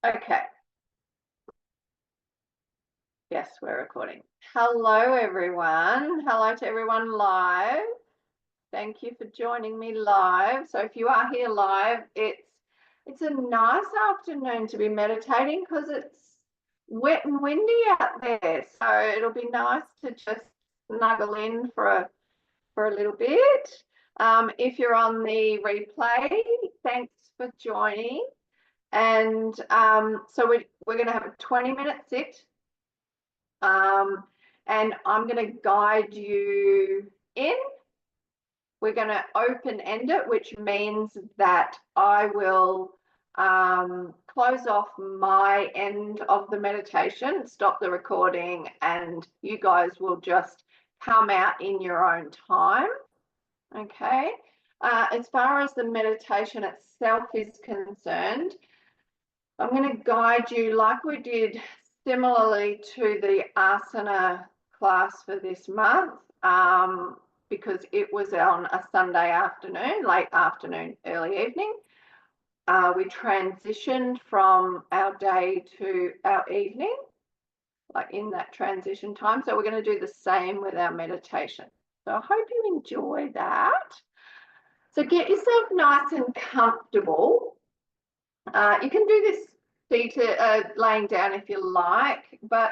Okay. Yes, we're recording. Hello, everyone. Hello to everyone live. Thank you for joining me live. So if you are here live, it's a nice afternoon to be meditating because it's wet and windy out there. So it'll be nice to just snuggle in for a little bit. If you're on the replay, thanks for joining. And so we're going to have a 20-minute sit. And I'm going to guide you in. We're going to open-end it, which means that I will close off my end of the meditation, stop the recording, and you guys will just come out in your own time. Okay. As far as the meditation itself is concerned, I'm going to guide you like we did similarly to the asana class for this month, because it was on a Sunday afternoon, late afternoon, early evening. We transitioned from our day to our evening, like in that transition time. So we're going to do the same with our meditation. So I hope you enjoy that. So get yourself nice and comfortable. You can do this seated, laying down if you like, but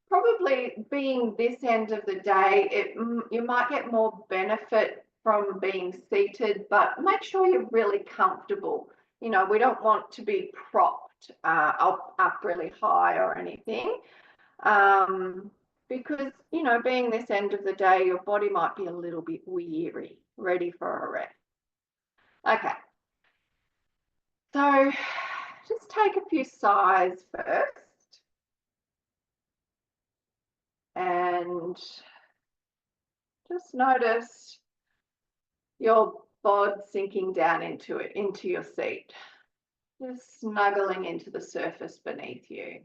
probably being this end of the day, you might get more benefit from being seated, but make sure you're really comfortable. You know, we don't want to be propped up really high or anything, because, you know, being this end of the day, your body might be a little bit weary, ready for a rest. Okay. So just take a few sighs first and just notice your bod sinking down into your seat, just snuggling into the surface beneath you.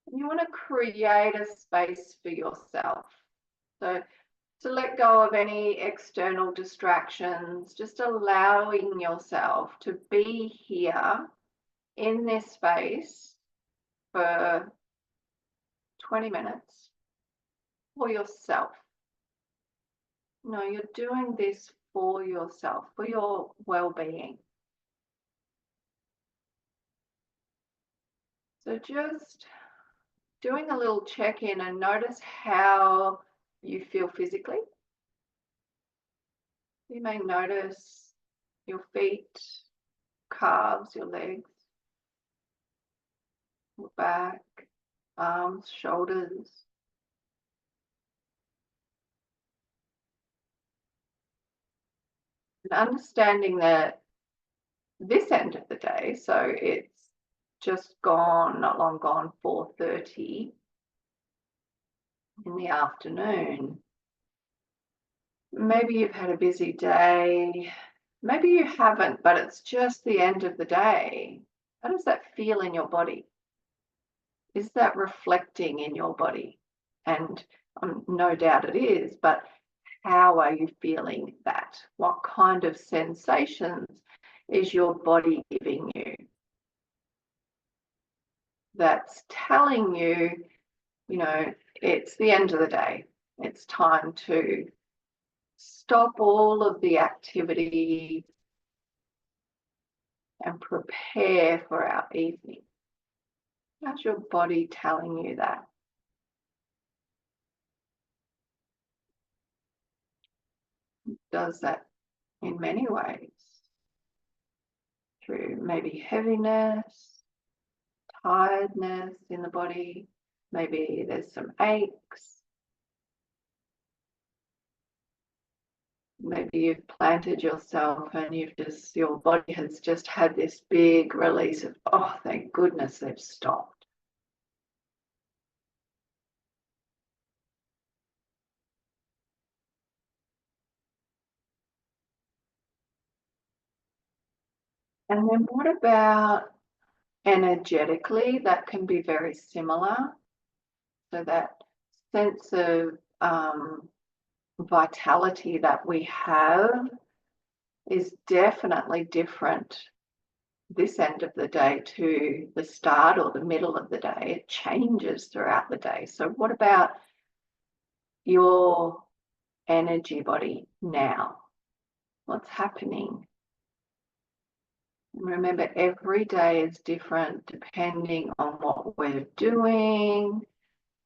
You want to create a space for yourself. So to let go of any external distractions, just allowing yourself to be here in this space for 20 minutes for yourself. No, you're doing this for yourself, for your well-being. So just doing a little check-in and notice how you feel physically. You may notice your feet, calves, your legs, your back, arms, shoulders. And understanding that this end of the day, so it's just gone, not long gone, 4:30 in the afternoon. Maybe you've had a busy day, maybe you haven't, but it's just the end of the day. How does that feel in your body? Is that reflecting in your body? And no doubt it is, but how are you feeling that? What kind of sensations is your body giving you? That's telling you, you know, it's the end of the day. It's time to stop all of the activity and prepare for our evening. How's your body telling you that? It does that in many ways, through maybe heaviness, tiredness in the body, maybe there's some aches. Maybe you've planted yourself and your body has just had this big release of, oh, thank goodness they've stopped. And then what about energetically? That can be very similar. So that sense of vitality that we have is definitely different this end of the day to the start or the middle of the day. It changes throughout the day. So what about your energy body now? What's happening? And remember, every day is different depending on what we're doing,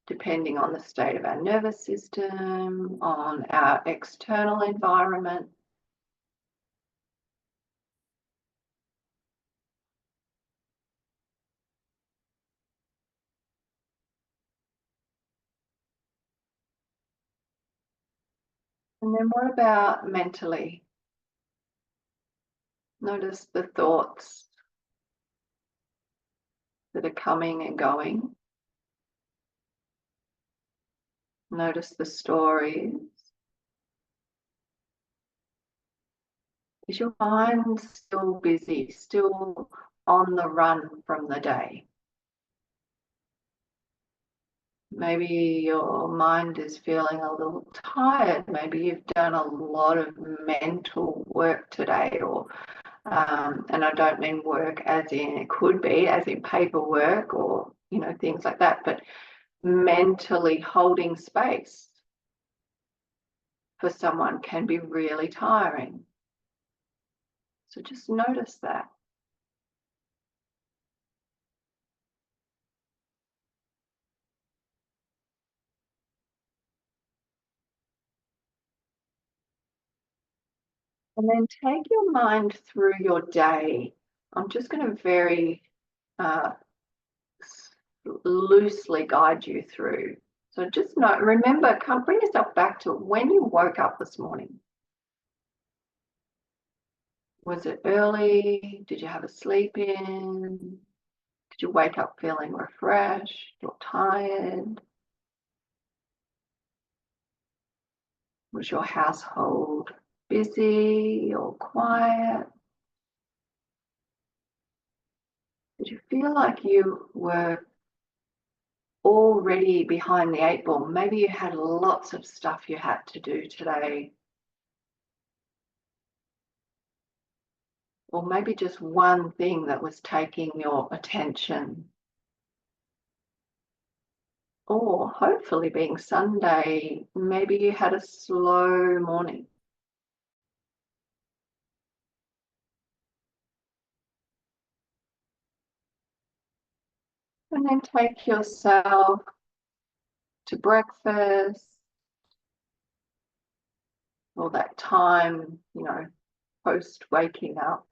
depending on the state of our nervous system, on our external environment. And then what about mentally? Notice the thoughts that are coming and going. Notice the stories. Is your mind still busy, still on the run from the day? Maybe your mind is feeling a little tired. Maybe you've done a lot of mental work today, or and I don't mean work as in it could be, as in paperwork or things like that, but mentally holding space for someone can be really tiring. So just notice that. And then take your mind through your day. I'm just going to very uh, loosely guide you through. So just remember, bring yourself back to when you woke up this morning. Was it early? Did you have a sleep in? Did you wake up feeling refreshed or tired? Was your household busy or quiet? Did you feel like you were already behind the eight ball? Maybe you had lots of stuff you had to do today. Or maybe just one thing that was taking your attention. Or hopefully being Sunday, maybe you had a slow morning. And then take yourself to breakfast, or that time, post waking up.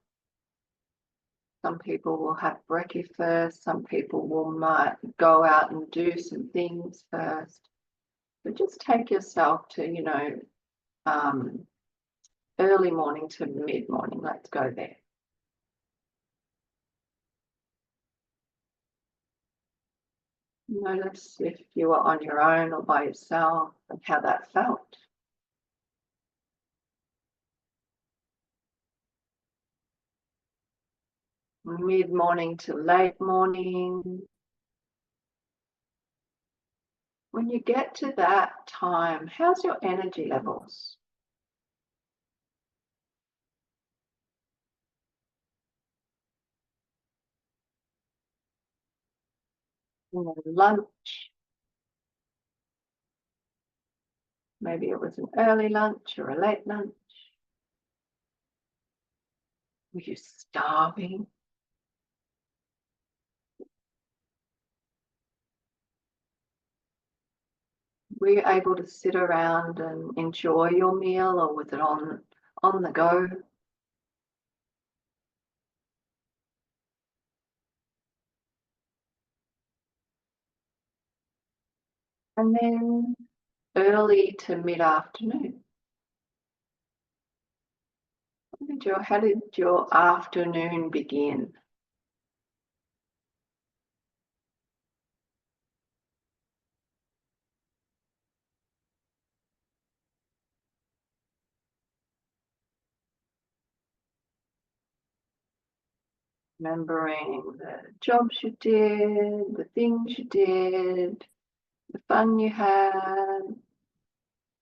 Some people will have brekkie first, some people might go out and do some things first. But just take yourself to, early morning to mid-morning. Let's go there. Notice if you were on your own or by yourself and how that felt. Mid-morning to late morning. When you get to that time, how's your energy levels? Lunch. Maybe it was an early lunch or a late lunch. Were you starving? Were you able to sit around and enjoy your meal, or was it on the go? And then early to mid-afternoon. How did your afternoon begin? Remembering the jobs you did, the things you did, the fun you had.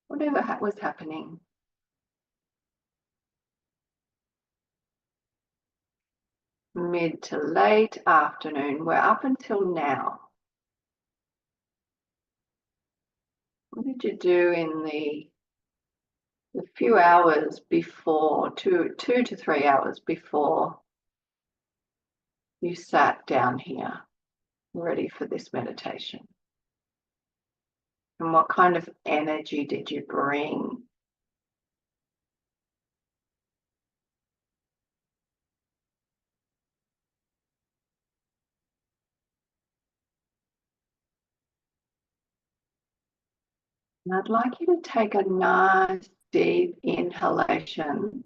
What whatever was happening. Mid to late afternoon, we're up until now. What did you do in the few hours before, 2 to 3 hours before you sat down here ready for this meditation? And what kind of energy did you bring? And I'd like you to take a nice deep inhalation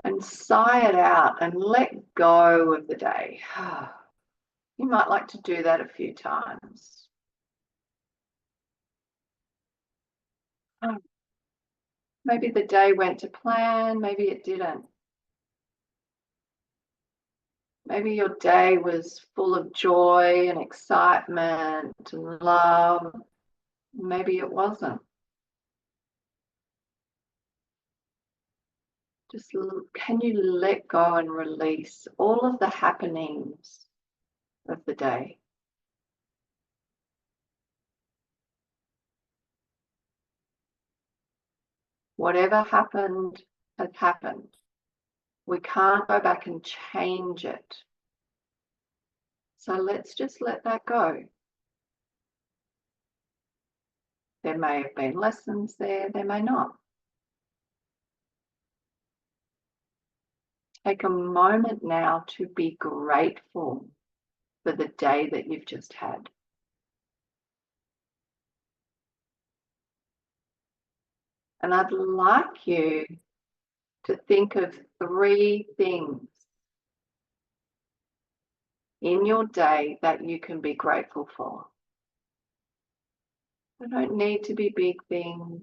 and sigh it out and let go of the day. You might like to do that a few times. Maybe the day went to plan, maybe it didn't. Maybe your day was full of joy and excitement and love. Maybe it wasn't. Just can you let go and release all of the happenings of the day? Whatever happened has happened. We can't go back and change it. So let's just let that go. There may have been lessons there, there may not. Take a moment now to be grateful for the day that you've just had. And I'd like you to think of 3 things in your day that you can be grateful for. They don't need to be big things.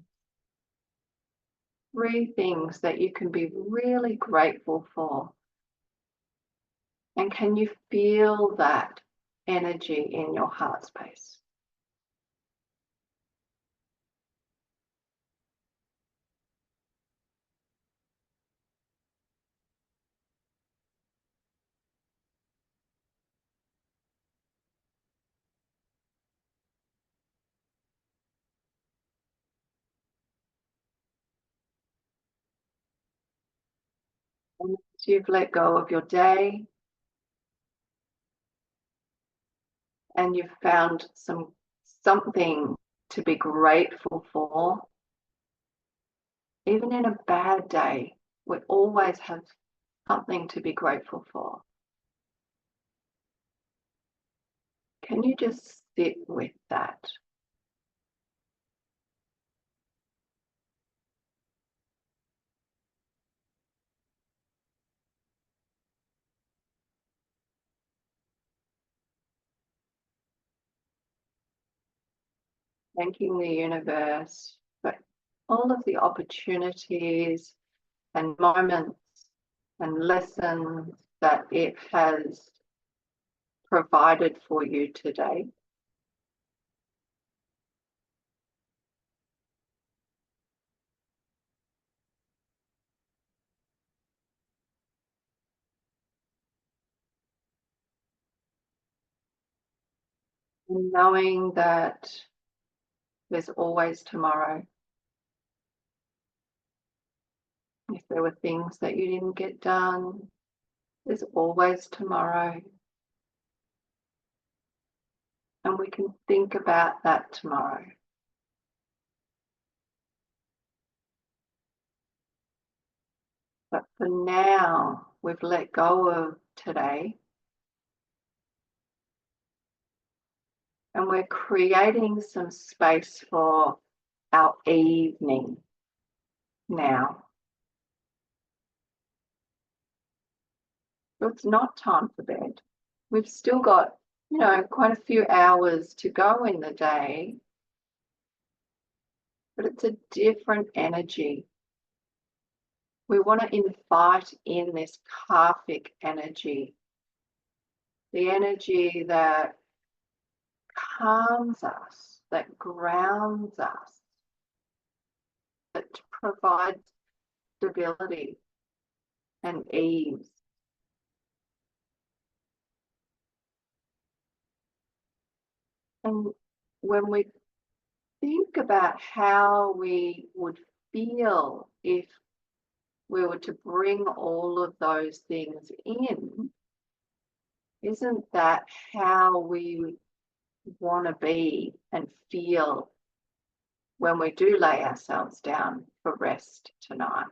3 things that you can be really grateful for. And can you feel that energy in your heart space? Once you've let go of your day and you've found something to be grateful for, even in a bad day, we always have something to be grateful for. Can you just sit with that? Thanking the universe for all of the opportunities and moments and lessons that it has provided for you today. And knowing that there's always tomorrow. If there were things that you didn't get done, there's always tomorrow. And we can think about that tomorrow. But for now, we've let go of today. And we're creating some space for our evening now. So it's not time for bed. We've still got, quite a few hours to go in the day, but it's a different energy. We want to invite in this Karmic energy, the energy that calms us, that grounds us, provides stability and ease. And when we think about how we would feel if we were to bring all of those things in, isn't that how we want to be and feel when we do lay ourselves down for rest tonight?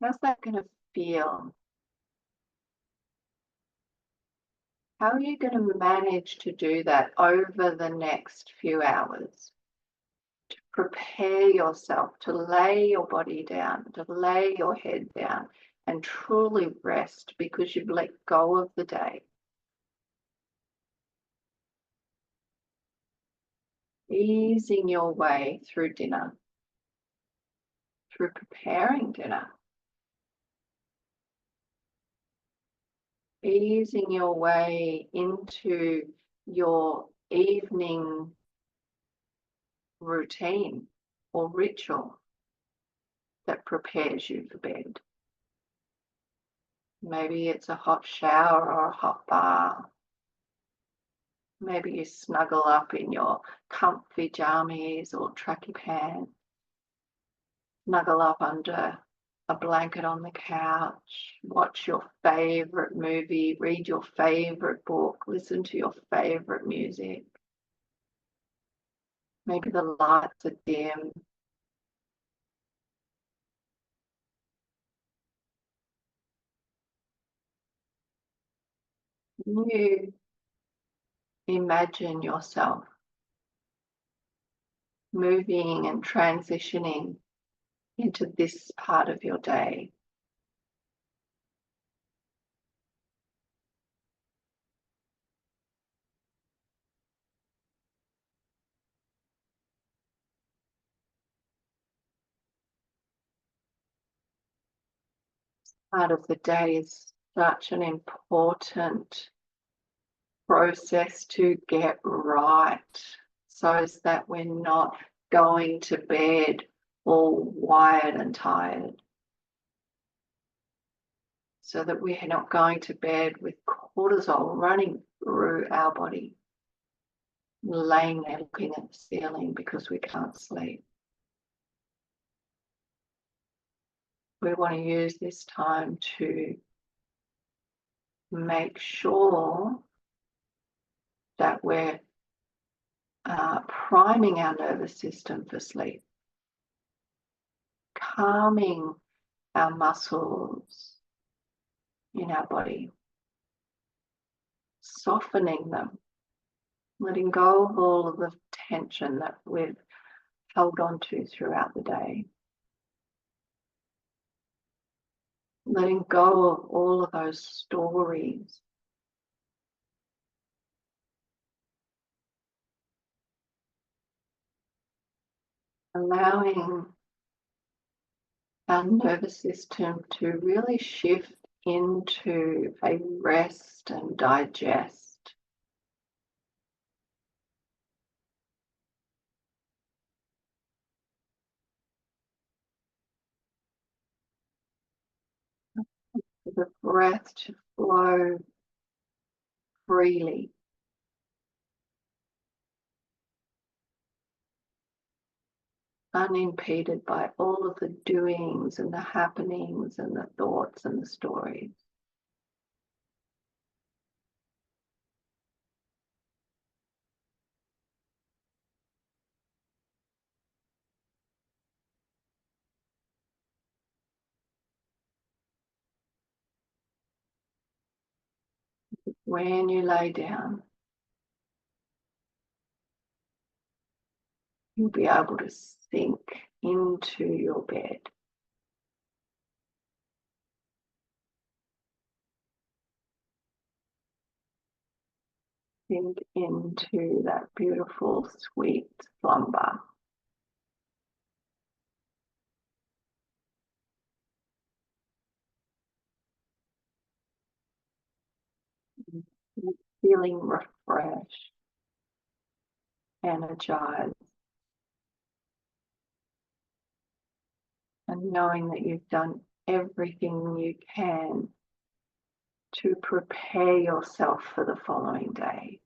How's that going to feel? How are you going to manage to do that over the next few hours? To prepare yourself to lay your body down, to lay your head down and truly rest because you've let go of the day. Easing your way through dinner, through preparing dinner. Easing your way into your evening routine or ritual that prepares you for bed. Maybe it's a hot shower or a hot bath. Maybe you snuggle up in your comfy jammies or tracky pants. Snuggle up under a blanket on the couch, watch your favorite movie, read your favorite book, listen to your favorite music. Maybe the lights are dim. You imagine yourself moving and transitioning into this part of your day. Part of the day is such an important process to get right so that we're not going to bed all wired and tired. So that we're not going to bed with cortisol running through our body, laying there looking at the ceiling because we can't sleep. We want to use this time to make sure that we're priming our nervous system for sleep, calming our muscles in our body, softening them, letting go of all of the tension that we've held on to throughout the day, letting go of all of those stories, allowing our nervous system to really shift into a rest and digest. For the breath to flow freely. Unimpeded by all of the doings and the happenings and the thoughts and the stories. When you lay down, you'll be able to sink into your bed. Sink into that beautiful, sweet slumber. Feeling refreshed, energized, and knowing that you've done everything you can to prepare yourself for the following day.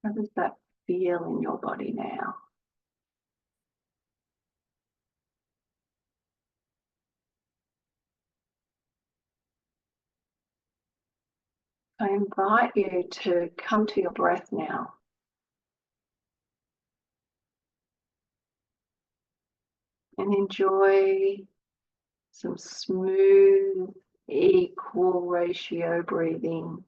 How does that feel in your body now? I invite you to come to your breath now. And enjoy some smooth, equal ratio breathing.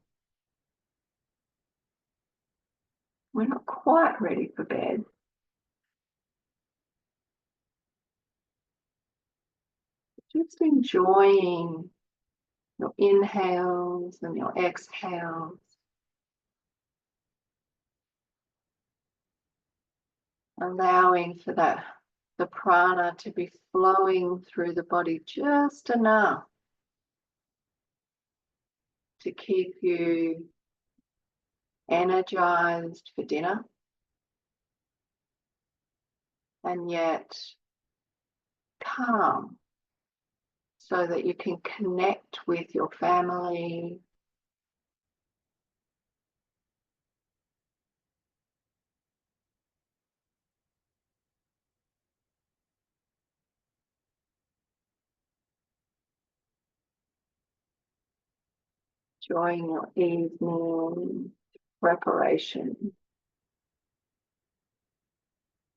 We're not quite ready for bed. Just enjoying your inhales and your exhales. Allowing for the prana to be flowing through the body just enough to keep you energized for dinner, and yet calm so that you can connect with your family, enjoying your evening preparation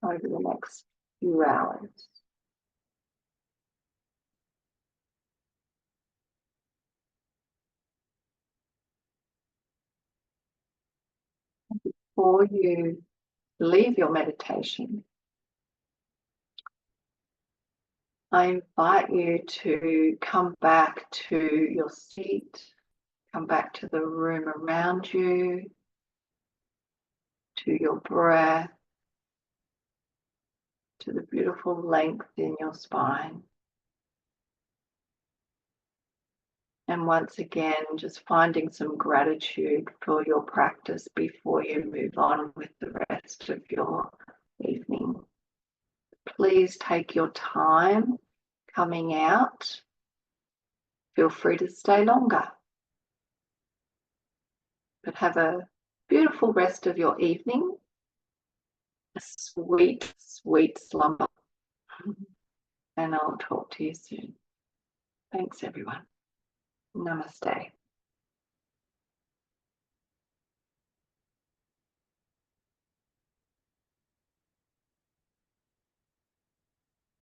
over the next few hours. Before you leave your meditation, I invite you to come back to your seat, come back to the room around you, to your breath, to the beautiful length in your spine. And once again, just finding some gratitude for your practice before you move on with the rest of your evening. Please take your time coming out. Feel free to stay longer. But have a beautiful rest of your evening. A sweet, sweet slumber. And I'll talk to you soon. Thanks, everyone. Namaste.